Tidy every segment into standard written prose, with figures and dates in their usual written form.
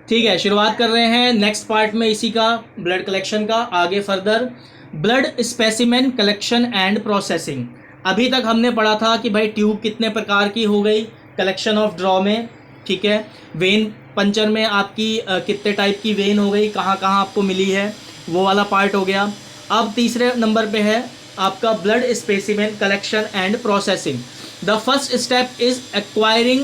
ठीक है, शुरुआत कर रहे हैं नेक्स्ट पार्ट में इसी का, ब्लड कलेक्शन का। आगे further blood specimen collection and processing. अभी तक हमने पढ़ा था कि भाई ट्यूब कितने प्रकार की हो गई कलेक्शन ऑफ ड्रॉ में, ठीक है। वेन पंचर में आपकी कितने टाइप की वेन हो गई, कहाँ कहाँ आपको मिली है, वो वाला पार्ट हो गया। अब तीसरे नंबर पे है आपका blood specimen collection and processing. The first step is acquiring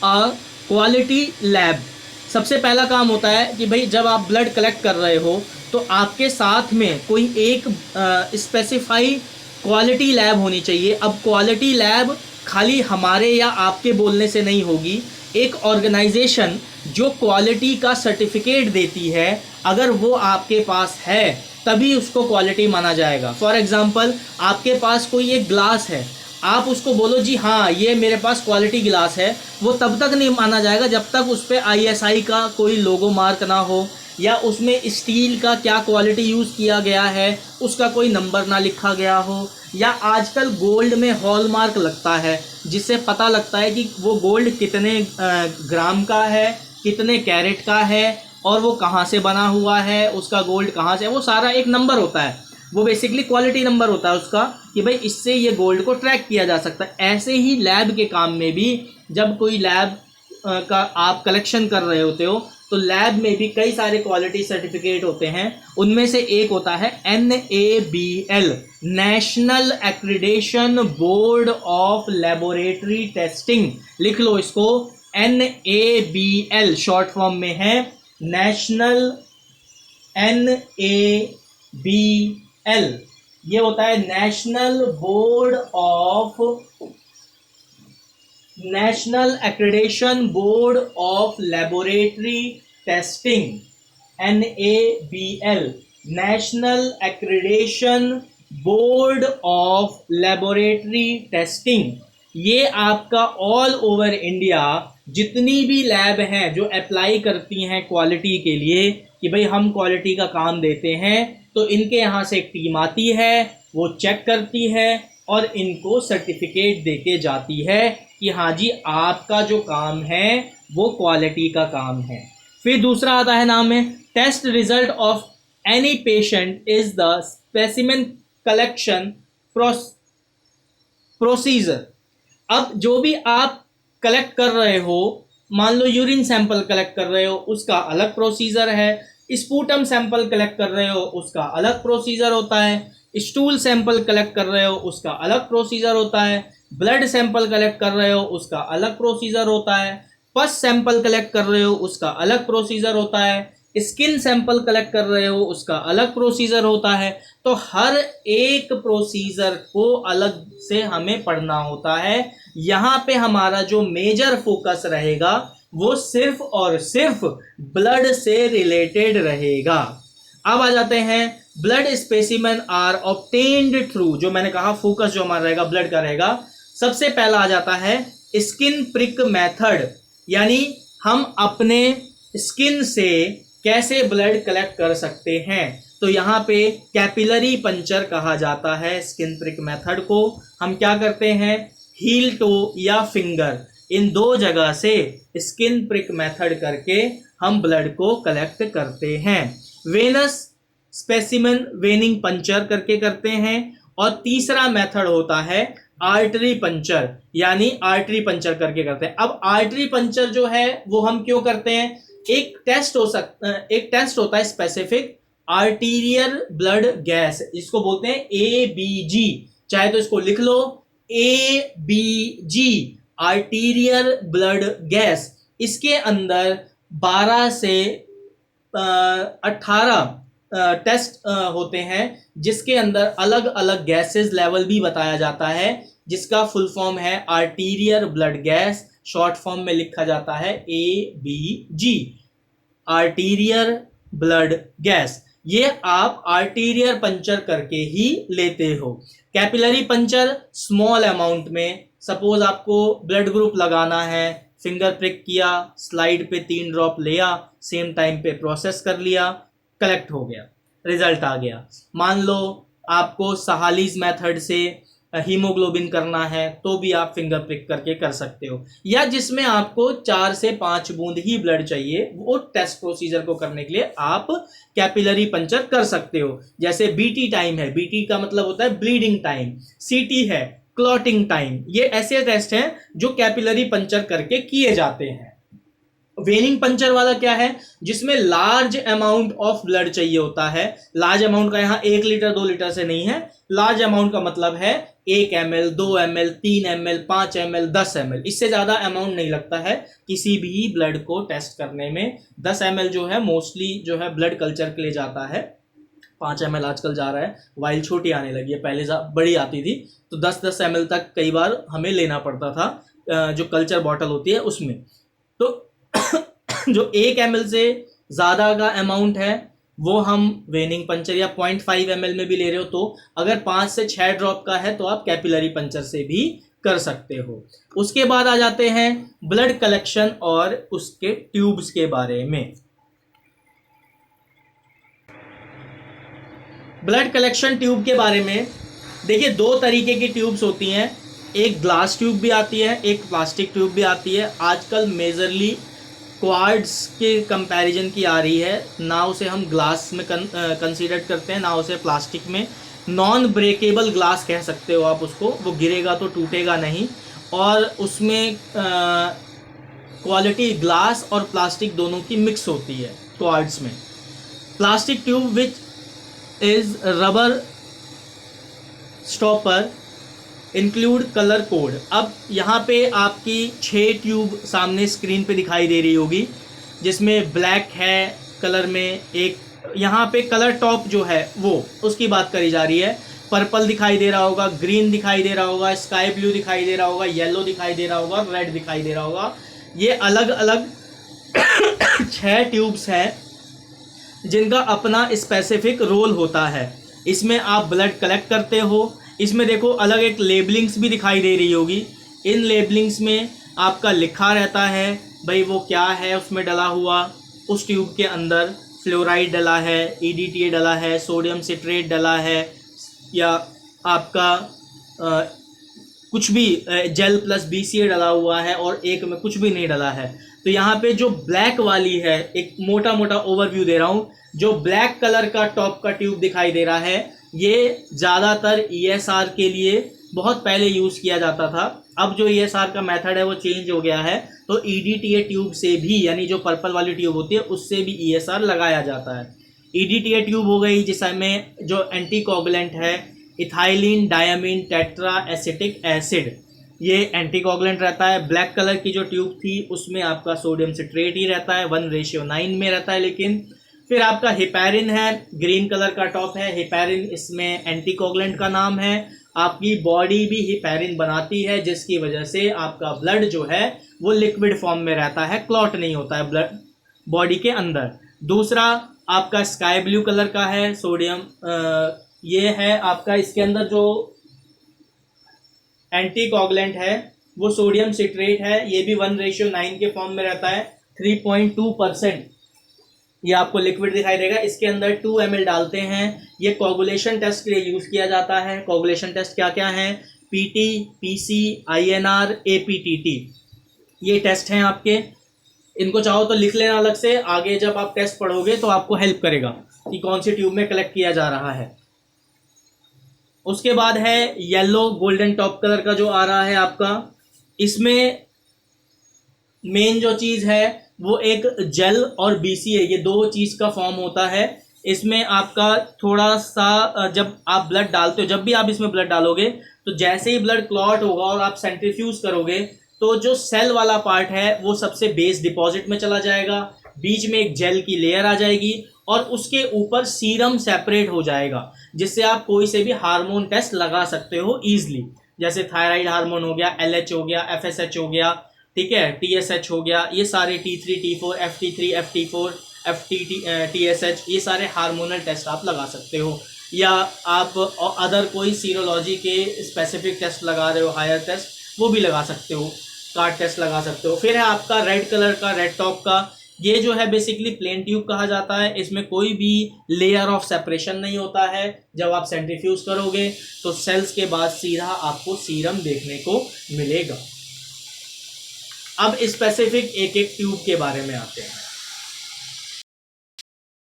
a quality lab. सबसे पहला काम होता है कि भाई जब आप ब्लड कलेक्ट कर रहे हो तो आपके साथ में कोई एक स्पेसिफाई क्वालिटी लैब होनी चाहिए। अब क्वालिटी लैब खाली हमारे या आपके बोलने से नहीं होगी, एक ऑर्गेनाइजेशन जो क्वालिटी का सर्टिफिकेट देती है अगर वो आपके पास है तभी उसको क्वालिटी माना जाएगा। फॉर एग्जांपल आपके पास कोई एक ग्लास है, आप उसको बोलो जी हाँ ये मेरे पास क्वालिटी गिलास है, वो तब तक नहीं माना जाएगा जब तक उस पर आईएसआई का कोई लोगो मार्क ना हो, या उसमें स्टील का क्या क्वालिटी यूज़ किया गया है उसका कोई नंबर ना लिखा गया हो, या आजकल गोल्ड में हॉलमार्क लगता है जिससे पता लगता है कि वो गोल्ड कितने ग्राम का है, कितने कैरेट का है, और वो कहाँ से बना हुआ है, उसका गोल्ड कहाँ से है, वो सारा एक नंबर होता है। वो बेसिकली क्वालिटी नंबर होता है उसका कि भाई इससे ये गोल्ड को ट्रैक किया जा सकता है। ऐसे ही लैब के काम में भी जब कोई लैब का आप कलेक्शन कर रहे होते हो तो लैब में भी कई सारे क्वालिटी सर्टिफिकेट होते हैं। उनमें से एक होता है NABL, national accreditation board of laboratory testing. लिख लो इसको, NABL शॉर्ट फॉर्म में है नेशनल NABL। ये होता है national accreditation board of laboratory testing. NABL, national accreditation board of laboratory testing. ये आपका ऑल ओवर इंडिया जितनी भी लैब हैं जो अप्लाई करती हैं क्वालिटी के लिए कि भाई हम क्वालिटी का काम देते हैं, तो इनके यहाँ से एक टीम आती है, वो चेक करती है और इनको सर्टिफिकेट देके जाती है कि हाँ जी आपका जो काम है वो क्वालिटी का काम है। फिर दूसरा आता है नाम में test result of any patient is the specimen collection procedure. अब जो भी आप कलेक्ट कर रहे हो, मान लो यूरिन सैंपल कलेक्ट कर रहे हो उसका अलग प्रोसीजर है, स्पूटम सैंपल कलेक्ट कर रहे हो उसका अलग प्रोसीजर होता है, स्टूल सैंपल कलेक्ट कर रहे हो उसका अलग प्रोसीजर होता है, ब्लड सैंपल कलेक्ट कर रहे हो उसका अलग प्रोसीजर होता है, पस सैंपल कलेक्ट कर रहे हो उसका अलग प्रोसीजर होता है, स्किन सैंपल कलेक्ट कर रहे हो उसका अलग प्रोसीजर होता है। तो हर एक प्रोसीजर को अलग से हमें पढ़ना होता है। यहाँ पे हमारा जो मेजर फोकस रहेगा वो सिर्फ और सिर्फ ब्लड से रिलेटेड रहेगा। अब आ जाते हैं blood specimen are obtained through, जो मैंने कहा फोकस जो हमारा रहेगा ब्लड का रहेगा। सबसे पहला आ जाता है स्किन प्रिक मेथड, यानी हम अपने स्किन से कैसे ब्लड कलेक्ट कर सकते हैं। तो यहाँ पे कैपिलरी पंचर कहा जाता है स्किन प्रिक मेथड को। हम क्या करते हैं, हील टो या फिंगर, इन दो जगह से स्किन प्रिक मेथड करके हम ब्लड को कलेक्ट करते हैं। वेनस स्पेसिमेन वेनिंग पंचर करके करते हैं। और तीसरा मेथड होता है आर्टरी पंचर, यानी आर्टरी पंचर करके करते हैं। अब आर्टरी पंचर जो है वो हम क्यों करते हैं, एक टेस्ट होता है स्पेसिफिक आर्टीरियल ब्लड गैस, इसको बोलते हैं ABG, चाहे तो इसको लिख लो ABG, आर्टीरियल ब्लड गैस। इसके अंदर 12 से 18 टेस्ट होते हैं जिसके अंदर अलग अलग गैसेस लेवल भी बताया जाता है, जिसका फुल फॉर्म है arterial blood gas, short form में लिखा जाता है ABG, आर्टीरियल ब्लड गैस। ये आप आर्टीरियल पंचर करके ही लेते हो। कैपिलरी पंचर स्मॉल अमाउंट में, सपोज आपको ब्लड ग्रुप लगाना है, फिंगर प्रिक किया, स्लाइड पे 3 ड्रॉप लिया, सेम टाइम पे प्रोसेस कर लिया, कलेक्ट हो गया, रिजल्ट आ गया। मान लो आपको सहालीज मेथड से हीमोग्लोबिन करना है तो भी आप फिंगर प्रिक करके कर सकते हो, या जिसमें आपको 4 से 5 बूंद ही ब्लड चाहिए, वो टेस्ट प्रोसीजर को करने के लिए आप कैपिलरी पंचर कर सकते हो। जैसे बीटी टाइम है, बीटी का मतलब होता है ब्लीडिंग टाइम, सीटी है क्लॉटिंग टाइम, ये ऐसे टेस्ट हैं जो कैपिलरी पंचर करके किए जाते हैं। वेनिंग पंचर वाला क्या है, जिसमें लार्ज अमाउंट ऑफ ब्लड चाहिए होता है। लार्ज अमाउंट का यहाँ 1 लीटर 2 लीटर से नहीं है, लार्ज अमाउंट का मतलब है 1 ml 2 ml 3 ml 5 ml 10 ml, इससे ज्यादा अमाउंट नहीं लगता है किसी भी ब्लड को टेस्ट करने में। 10 ml जो है मोस्टली जो है ब्लड कल्चर के लिए जाता है, 5 ml आजकल जा रहा है, वाइल छोटी आने लगी है, पहले बड़ी आती थी, तो 10-10 ml तक कई बार हमें लेना पड़ता था जो कल्चर बॉटल होती है उसमें। तो जो 1 ml से ज़्यादा का अमाउंट है वो हम वेनिंग पंचर या 0.5 ml में भी ले रहे हो, तो अगर 5 से 6 ड्रॉप का है तो आप कैपिलरी पंचर से भी कर सकते हो। उसके बाद आ जाते हैं ब्लड कलेक्शन और उसके ट्यूब्स के बारे में। ब्लड कलेक्शन ट्यूब के बारे में देखिए, 2 तरीके की ट्यूब्स होती हैं, एक ग्लास ट्यूब भी आती है, एक प्लास्टिक ट्यूब भी आती है। आजकल मेजरली क्वार्ट्स के कंपैरिजन की आ रही है, ना उसे हम ग्लास में कंसीडर करते हैं, ना उसे प्लास्टिक में। नॉन ब्रेकेबल ग्लास कह सकते हो आप उसको, वो गिरेगा तो टूटेगा नहीं, और उसमें क्वालिटी ग्लास और प्लास्टिक दोनों की मिक्स होती है क्वार्ट्स में। Plastic tube which is rubber stopper include colour code. अब यहाँ पे आपकी 6 ट्यूब सामने स्क्रीन पे दिखाई दे रही होगी, जिसमें ब्लैक है कलर में, एक यहाँ पे कलर टॉप जो है वो उसकी बात करी जा रही है। पर्पल दिखाई दे रहा होगा, ग्रीन दिखाई दे रहा होगा, स्काई ब्लू दिखाई दे रहा होगा, येलो दिखाई दे रहा होगा, रेड दिखाई दे रहा होगा। ये अलग अलग 6 ट्यूब्स हैं जिनका अपना स्पेसिफिक रोल होता है। इसमें आप ब्लड कलेक्ट करते हो। इसमें देखो अलग एक लेबलिंग्स भी दिखाई दे रही होगी, इन लेबलिंग्स में आपका लिखा रहता है भाई वो क्या है उसमें डला हुआ। उस ट्यूब के अंदर फ्लोराइड डला है, EDTA डला है, सोडियम सिट्रेट डला है, या आपका कुछ भी जेल प्लस BCA डला हुआ है, और एक में कुछ भी नहीं डला है। तो यहाँ पे जो ब्लैक वाली है, एक मोटा मोटा ओवरव्यू दे रहा हूँ, जो ब्लैक कलर का टॉप का ट्यूब दिखाई दे रहा है, ये ज़्यादातर ESR के लिए बहुत पहले यूज़ किया जाता था। अब जो ESR का मेथड है वो चेंज हो गया है, तो EDTA ट्यूब से भी, यानी जो पर्पल वाली ट्यूब होती है उससे भी ESR लगाया जाता है। EDTA ट्यूब हो गई जिसमें जो एंटीकोगुलेंट है ethylene diamine tetra acetic acid, ये एंटीकोगुलेंट रहता है। ब्लैक कलर की जो ट्यूब थी उसमें आपका सोडियम सिट्रेट ही रहता है, 1:9 में रहता है। लेकिन फिर आपका हेपैरिन है, ग्रीन कलर का टॉप है हेपैरिन, इसमें एंटीकोगुलेंट का नाम है। आपकी बॉडी भी हेपैरिन बनाती है, जिसकी वजह से आपका ब्लड जो है वो लिक्विड फॉर्म में रहता है, क्लॉट नहीं होता है ब्लड बॉडी के अंदर। दूसरा आपका स्काई ब्लू कलर का है सोडियम, ये है आपका, इसके अंदर जो एंटीकोगुलेंट है वो सोडियम सिट्रेट है, ये भी 1:9 के फॉर्म में रहता है। 3.2% ये आपको लिक्विड दिखाई देगा। इसके अंदर 2 ml डालते हैं। ये कोगुलेशन टेस्ट के लिए यूज़ किया जाता है। कोगुलेशन टेस्ट क्या क्या हैं? PT, PC, INR, APTT, ये टेस्ट हैं आपके। इनको चाहो तो लिख लेना अलग से, आगे जब आप टेस्ट पढ़ोगे तो आपको हेल्प करेगा कि कौन सी ट्यूब में कलेक्ट किया जा रहा है। उसके बाद है येलो गोल्डन टॉप कलर का जो आ रहा है आपका, इसमें मेन जो चीज़ है वो एक जेल और BCA, ये 2 चीज़ का फॉर्म होता है। इसमें आपका थोड़ा सा जब आप ब्लड डालते हो, जब भी आप इसमें ब्लड डालोगे तो जैसे ही ब्लड क्लॉट होगा और आप सेंट्रीफ्यूज करोगे तो जो सेल वाला पार्ट है वो सबसे बेस डिपॉजिट में चला जाएगा, बीच में एक जेल की लेयर आ जाएगी और उसके ऊपर सीरम सेपरेट हो जाएगा, जिससे आप कोई से भी हार्मोन टेस्ट लगा सकते हो ईजिली। जैसे थायराइड हार्मोन हो गया, LH हो गया, FSH हो गया, ठीक है, TSH हो गया, ये सारे T3, T4, FT3, FT4, TSH, ये सारे हार्मोनल टेस्ट आप लगा सकते हो। या आप अदर कोई सीरोलॉजी के स्पेसिफिक टेस्ट लगा रहे हो, हायर टेस्ट, वो भी लगा सकते हो, कार्ड टेस्ट लगा सकते हो। फिर है आपका रेड कलर का, रेड टॉप का, ये जो है बेसिकली प्लेन ट्यूब कहा जाता है, इसमें कोई भी लेयर ऑफ सेपरेशन नहीं होता है। जब आप सेंट्रीफ्यूज करोगे तो सेल्स के बाद सीधा आपको सीरम देखने को मिलेगा। अब स्पेसिफिक एक एक ट्यूब के बारे में आते हैं।